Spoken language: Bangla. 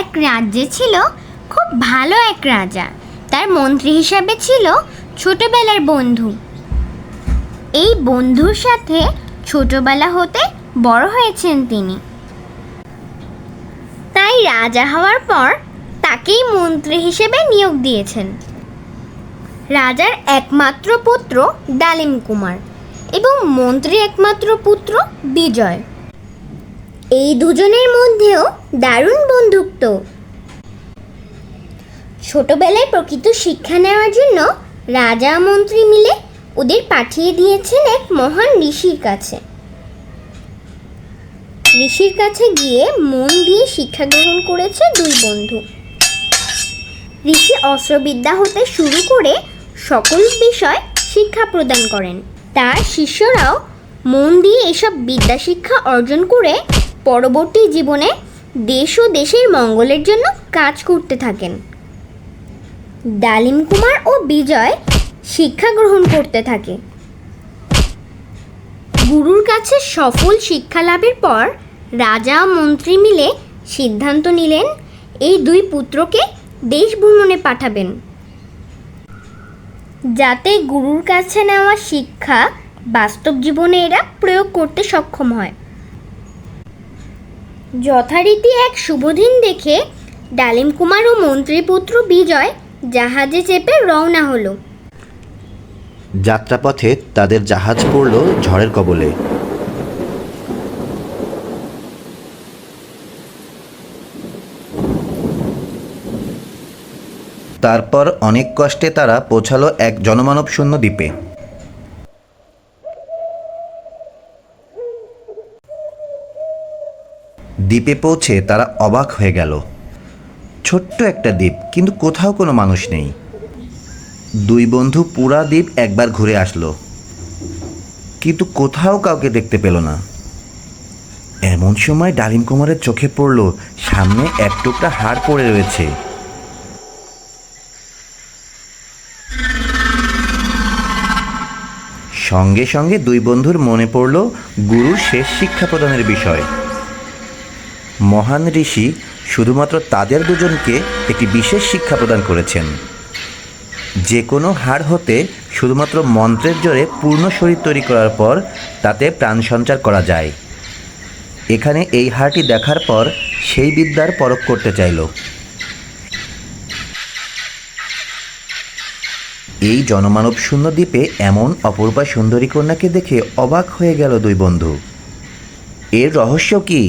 এক রাজ্যে ছিল খুব ভালো এক রাজা। তার মন্ত্রী হিসাবে ছিল ছোটবেলার বন্ধু। এই বন্ধুর সাথে ছোটবেলা হতে বড় হয়েছেন তিনি। তাই রাজা হওয়ার পর তাকেই মন্ত্রী হিসেবে নিয়োগ দিয়েছেন। রাজার একমাত্র পুত্র ডালিম কুমার এবং মন্ত্রীর একমাত্র পুত্র বিজয়। এই দুজনের মধ্যেও দারুণ বন্ধুত্ব। ছোটবেলায় প্রকৃত শিক্ষা নেওয়ার জন্য রাজা মন্ত্রী মিলে ওদের পাঠিয়ে দিয়েছেন এক মহান ঋষির কাছে। ঋষির কাছে গিয়ে মন দিয়ে শিক্ষা গ্রহণ করেছে দুই বন্ধু। ঋষি অস্ত্রবিদ্যা হতে শুরু করে সকল বিষয় শিক্ষা প্রদান করেন। তার শিষ্যরাও মন দিয়ে এসব বিদ্যা শিক্ষা অর্জন করে পরবর্তী জীবনে দেশ ও দেশের মঙ্গলের জন্য কাজ করতে থাকেন। ডালিম কুমার ও বিজয় শিক্ষা গ্রহণ করতে থাকে। গুরুর কাছে সফল শিক্ষা লাভের পর রাজা ও মন্ত্রী মিলে সিদ্ধান্ত নিলেন এই দুই পুত্রকে দেশ ভ্রমণে পাঠাবেন, যাতে গুরুর কাছে নেওয়া শিক্ষা বাস্তব জীবনে এরা প্রয়োগ করতে সক্ষম হয়। যথারীতি এক শুভদিন দেখে ডালিম কুমার ও মন্ত্রীপুত্র বিজয় জাহাজে চেপে রওনা হলো। যাত্রাপথে তাদের জাহাজ পড়ল ঝড়ের কবলে। তারপর অনেক কষ্টে তারা পৌঁছালো এক জনমানব শূন্য দ্বীপে। দ্বীপে পৌঁছে তারা অবাক হয়ে গেল। ছোট্ট একটা দ্বীপ, কিন্তু কোথাও কোনো মানুষ নেই। দুই বন্ধু পুরা দ্বীপ একবার ঘুরে আসলো, কিন্তু কোথাও কাউকে দেখতে পেল না। এমন সময় ডালিম কুমারের চোখে পড়ল সামনে এক টুকরা হাড় পড়ে রয়েছে। সঙ্গে সঙ্গে দুই বন্ধুর মনে পড়ল গুরুর শেষ শিক্ষা প্রদানের বিষয়। মহান ঋষি শুধুমাত্র তাদের দুজনকে একটি বিশেষ শিক্ষা প্রদান করেছেন। যে কোনো হাড় হতে শুধুমাত্র মন্ত্রের জোরে পূর্ণ শরীর তৈরি করার পর তাতে প্রাণ সঞ্চার করা যায়। এখানে এই হাড়টি দেখার পর সেই বিদ্যার পরখ করতে চাইল। এই জনমানব শূন্য দ্বীপে এমন অপূর্বা সুন্দরী কন্যাকে দেখে অবাক হয়ে গেল দুই বন্ধু। এর রহস্য কী?